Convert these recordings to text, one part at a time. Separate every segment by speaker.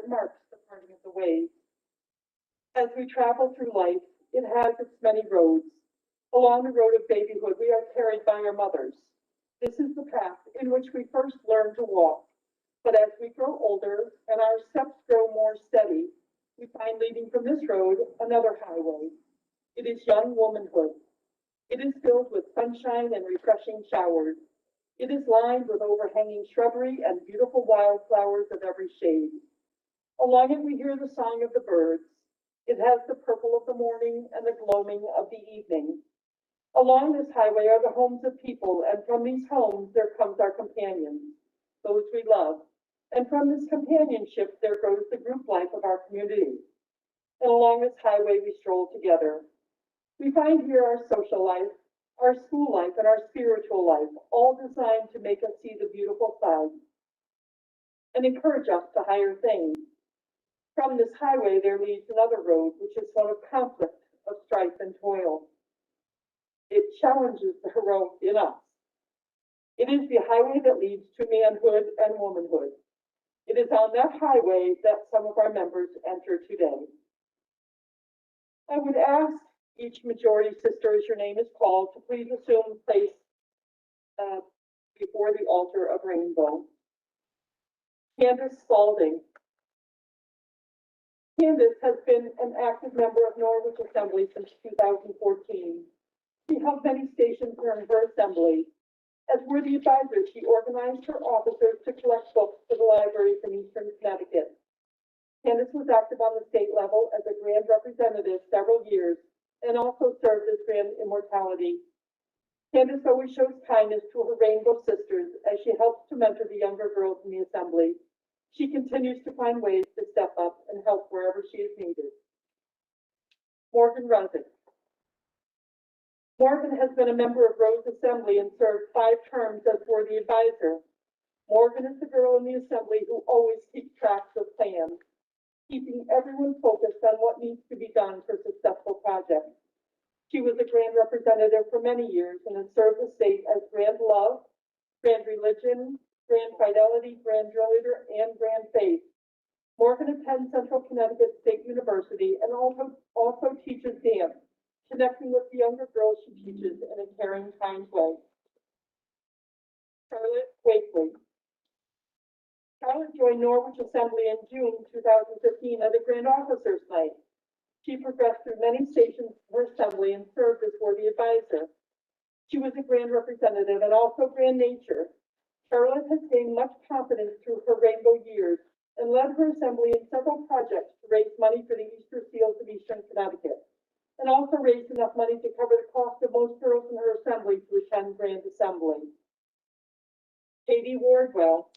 Speaker 1: marks the parting of the ways. As we travel through life, it has its many roads. Along the road of babyhood, we are carried by our mothers. This is the path in which we first learn to walk. But as we grow older and our steps grow more steady, we find leading from this road another highway. It is young womanhood. It is filled with sunshine and refreshing showers. It is lined with overhanging shrubbery and beautiful wildflowers of every shade. Along it we hear the song of the birds. It has the purple of the morning and the gloaming of the evening. Along this highway are the homes of people, and from these homes there comes our companions, those we love. And from this companionship there grows the group life of our community. And along this highway we stroll together. We find here our social life, our school life, and our spiritual life, all designed to make us see the beautiful side and encourage us to higher things. From this highway there leads another road, which is one of conflict, of strife and toil. It challenges the heroic in us. It is the highway that leads to manhood and womanhood. It is on that highway that some of our members enter today. I would ask each majority sister, as your name is called, to please assume place before the altar of rainbow. Candace Spalding. Candace has been an active member of Norwich Assembly since 2014. She held many stations during her assembly. As worthy advisor, she organized her officers to collect books for the libraries in Eastern Connecticut. Candace was active on the state level as a Grand Representative several years and also served as Grand Immortality. Candace always shows kindness to her Rainbow sisters as she helps to mentor the younger girls in the Assembly. She continues to find ways to step up and help wherever she is needed. Morgan Ruzick. Morgan has been a member of Rose Assembly and served 5 terms as worthy advisor. Morgan is the girl in the Assembly who always keeps track of plans, keeping everyone focused on what needs to be done for successful projects. She was a Grand Representative for many years and has served the state as Grand Love, Grand Religion, Grand Fidelity, Grand Drill Leader, and Grand Faith. Morgan attends Central Connecticut State University and also teaches dance, connecting with the younger girls she teaches in a caring, kind way. Charlotte Wakely. Charlotte joined Norwich Assembly in June 2015 at a Grand Officers Night. She progressed through many stations of her assembly and served as worthy advisor. She was a Grand Representative and also Grand Nature. Charlotte has gained much confidence through her Rainbow years and led her assembly in several projects to raise money for the Easter Seals of Eastern Connecticut, and also raised enough money to cover the cost of most girls in her assembly to attend Grand Assembly. Katie Wardwell.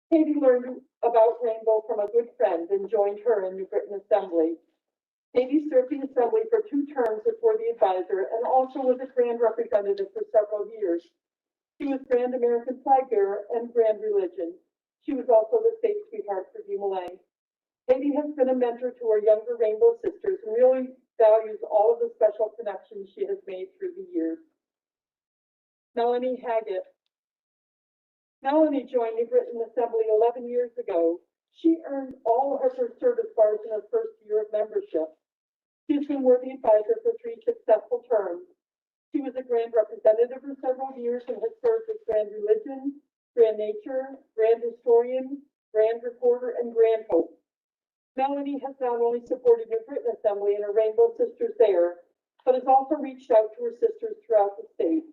Speaker 1: Katie learned about Rainbow from a good friend and joined her in New Britain Assembly. Katie served the Assembly for 2 terms as worthy advisor and also was a Grand Representative for several years. She was Grand American Flag Bearer and Grand Religion. She was also the state sweetheart for Dumoulin. Katie has been a mentor to her younger Rainbow sisters and really values all of the special connections she has made through the years. Melanie Haggett. Melanie joined New Britain Assembly 11 years ago. She earned all of her service bars in her first year of membership. She's been worthy advisor for 3 successful terms. She was a Grand Representative for several years and has served as Grand Religion, Grand Nature, Grand Historian, Grand Reporter, and Grand Hope. Melanie has not only supported New Britain Assembly and her Rainbow sisters there, but has also reached out to her sisters throughout the state.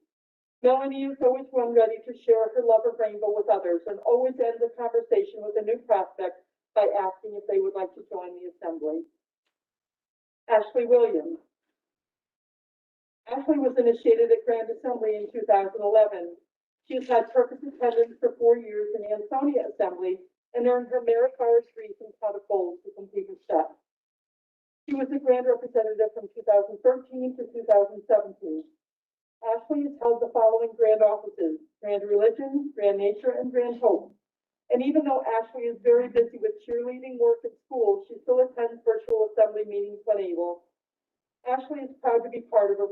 Speaker 1: Melanie is always one ready to share her love of Rainbow with others and always ends a conversation with a new prospect by asking if they would like to join the Assembly. Ashley Williams. Ashley was initiated at Grand Assembly in 2011. She has had perfect attendance for 4 years in Ansonia Assembly and earned her Merit Bars Wreath and Pot of Gold to complete her step. She was a Grand Representative from 2013 to 2017. Ashley has held the following Grand Offices: Grand Religion, Grand Nature, and Grand Hope. And even though Ashley is very busy with cheerleading work at school, she still attends virtual assembly meetings when able. Ashley is proud to be part of a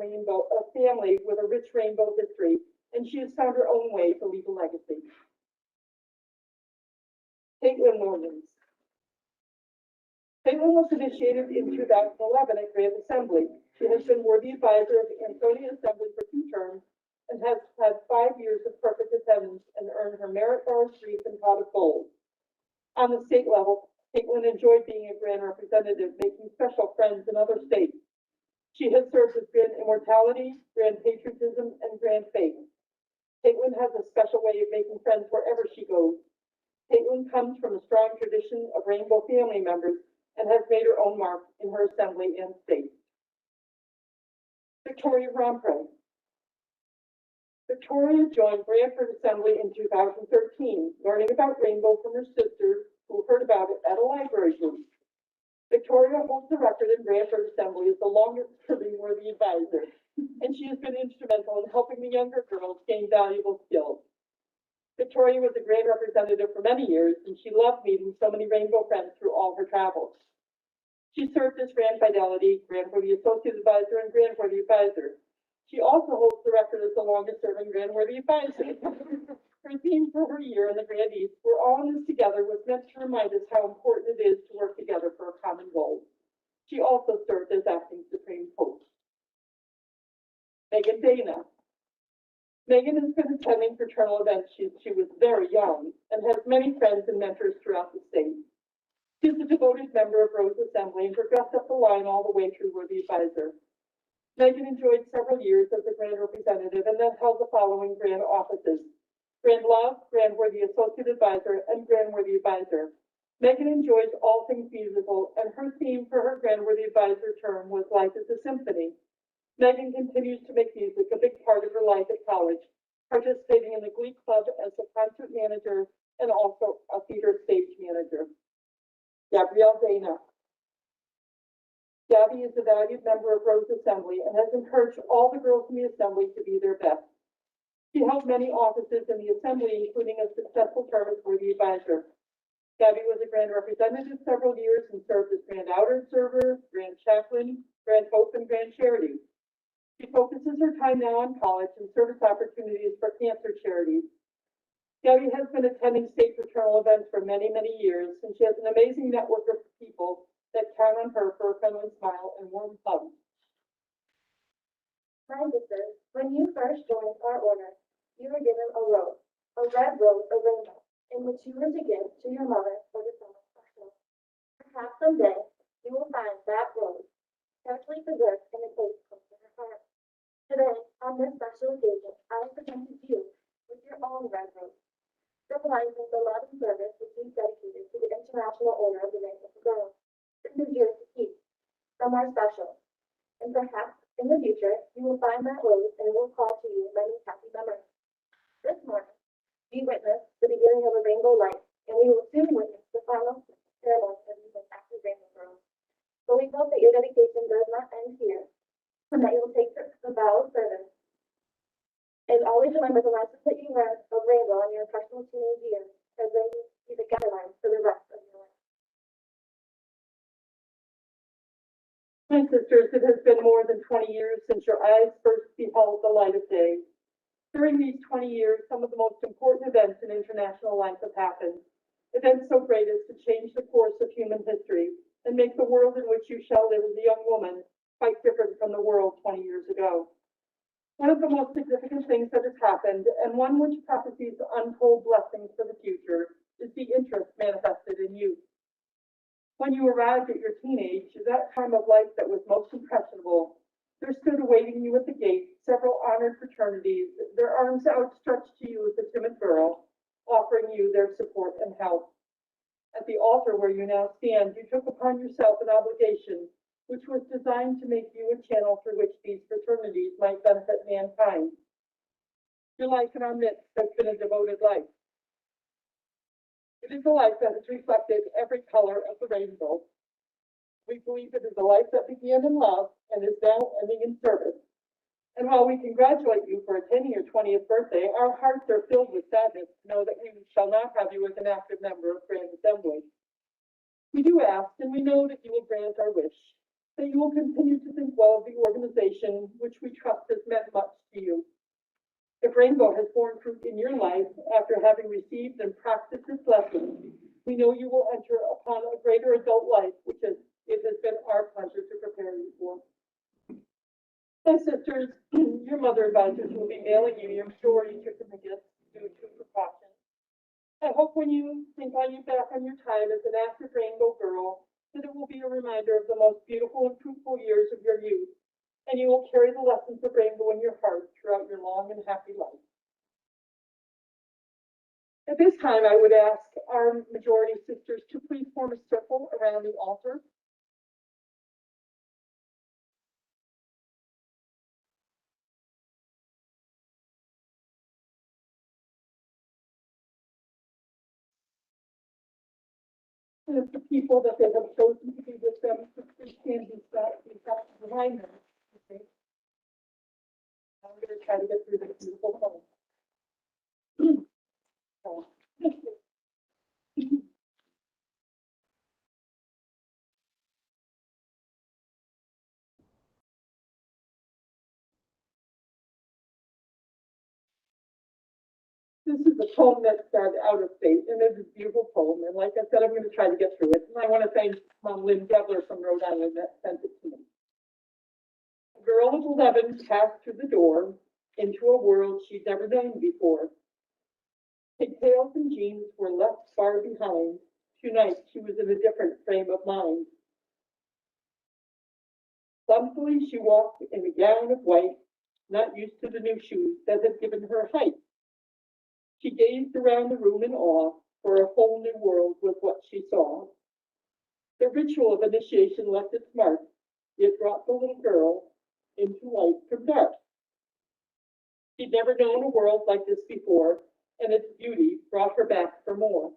Speaker 1: family with a rich Rainbow history, and she has found her own way to leave a legacy. Caitlin Williams. Caitlin was initiated in 2011 at Grand Assembly. She has been worthy advisor of the Ansonia Assembly for 2 terms and has had 5 years of perfect attendance and earned her Merit Bars Wreath and Pot of Gold. On the state level, Caitlin enjoyed being a Grand representative, making special friends in other states. She has served as Grand Immortality, Grand Patriotism, and Grand Faith. Caitlin has a special way of making friends wherever she goes. Caitlin comes from a strong tradition of Rainbow family members and has made her own mark in her assembly and state. Victoria Rompre. Victoria joined Brantford Assembly in 2013, learning about Rainbow from her sister, who heard about it at a library group. Victoria holds the record in Brantford Assembly as the longest serving worthy advisor, and she has been instrumental in helping the younger girls gain valuable skills. Victoria was a Grand representative for many years, and she loved meeting so many Rainbow friends through all her travels. She served as Grand Fidelity, Grand Worthy Associate Advisor, and Grand Worthy Advisor. She also holds the record as the longest serving Grand Worthy Advisor. Her theme for her year in the Grand East, "We're all in this together," was meant to remind us how important it is to work together for a common goal. She also served as acting Supreme Coach. Megan Dana. Megan has been attending fraternal events since she was very young and has many friends and mentors throughout the state. She's a devoted member of Rose Assembly and progressed up the line all the way through Worthy Advisor. Megan enjoyed several years as a Grand representative and then held the following Grand offices: Grand Love, Grand Worthy Associate Advisor, and Grand Worthy Advisor. Megan enjoys all things musical, and her theme for her Grand Worthy Advisor term was Life is a Symphony. Megan continues to make music a big part of her life at college, participating in the Glee Club as a concert manager and also a theater stage manager. Gabrielle Dana. Gabby is a valued member of Rose Assembly and has encouraged all the girls in the Assembly to be their best. She held many offices in the Assembly, including a successful term as Worthy Advisor. Gabby was a Grand representative several years and served as Grand Outer Observer, Grand Chaplain, Grand Hope, and Grand Charity. She focuses her time now on college and service opportunities for cancer charities. Gabby has been attending state fraternal events for many, many years, and she has an amazing network of people that count on her for a friendly smile and warm hugs.
Speaker 2: My sisters, when you first joined our order, you were given a rose, a red rose, a rainbow, in which you were to give to your mother for the summer special. Perhaps someday you will find that rose carefully preserved in a place close to her heart. Today, on this special occasion, I present to you with your own red rose, symbolizing the love and service which you've dedicated to the International Order of the Rainbow for Girls. This is yours to keep from our special, and perhaps in the future you will find that rose and it will call to you many happy memories. This morning, we witnessed the beginning of a rainbow light, and we will soon witness the final ceremony of the active Rainbow Girls. But we hope that your dedication does not end here, and that you will take the vow of service. And always remember the lessons that you learned of Rainbow in your personal teenage years, as they will be the guidelines for the rest of your life.
Speaker 1: My sisters, it has been more than 20 years since your eyes first beheld the light of day. During these 20 years, some of the most important events in international life have happened. Events so great as to change the course of human history and make the world in which you shall live as a young woman quite different from the world 20 years ago. One of the most significant things that has happened, and one which prophesies untold blessings for the future, is the interest manifested in youth. When you arrived at your teenage, that time of life that was most impressionable, there stood awaiting you at the gate several honored fraternities, their arms outstretched to you as a timid girl, offering you their support and help. At the altar where you now stand, you took upon yourself an obligation which was designed to make you a channel through which these fraternities might benefit mankind. Your life in our midst has been a devoted life. It is a life that has reflected every color of the rainbow. We believe it is a life that began in love and is now ending in service. And while we congratulate you for attending your 20th birthday, our hearts are filled with sadness to know that we shall not have you as an active member of Grand Assembly. We do ask, and we know that you will grant our wish, that you will continue to think well of the organization which we trust has meant much to you. If Rainbow has borne fruit in your life after having received and practiced its lessons, we know you will enter upon a greater adult life which has supervisors will be mailing you your majority certificates due to precaution. I hope when you think on you back on your time as an active Rainbow girl, that it will be a reminder of the most beautiful and fruitful years of your youth, and you will carry the lessons of Rainbow in your heart throughout your long and happy life. At this time, I would ask our majority sisters to please form a circle around the altar. And if the people that they have chosen to be with them, please stand behind them. Okay. I'm going to try to get through this beautiful poem. Oh. This is a poem that said out of state, and it's a beautiful poem. And like I said, I'm going to try to get through it. And I want to thank Mom Lynn Gebler from Rhode Island that sent it to me. A girl of 11 passed through the door into a world she'd never known before. Pigtails and jeans were left far behind. Tonight she was in a different frame of mind. Clumsily she walked in a gown of white, not used to the new shoes that had given her height. She gazed around the room in awe, for a whole new world was what she saw. The ritual of initiation left its mark. It brought the little girl into light from dark. She'd never known a world like this before, and its beauty brought her back for more.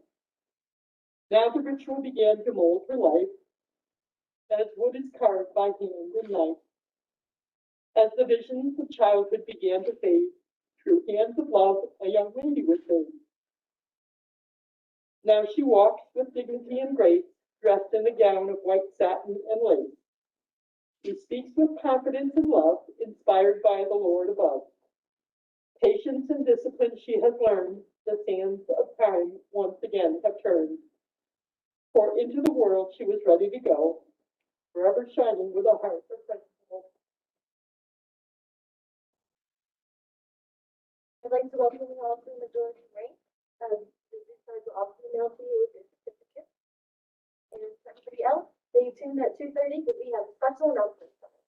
Speaker 1: Now the ritual began to mold her life, as wood is carved by hand and knife. As the visions of childhood began to fade, through hands of love, a young lady was made. Now she walks with dignity and grace, dressed in a gown of white satin and lace. She speaks with confidence and love, inspired by the Lord above. Patience and discipline she has learned, the sands of time once again have turned. For into the world she was ready to go, forever shining with a heart of principle.
Speaker 2: I'd like to welcome you all to the majority rank. This card will also be mailed to you with your certificate. And for everybody else, stay tuned at 2:30 because we have special announcements coming.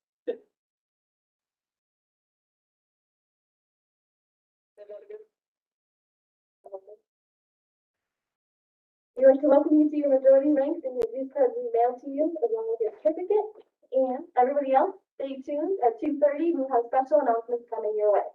Speaker 2: We'd like to welcome you to your majority ranks, and your dues cards will be mailed to you along with your certificate. And everybody else, stay tuned at 2:30. We have special announcements coming your way.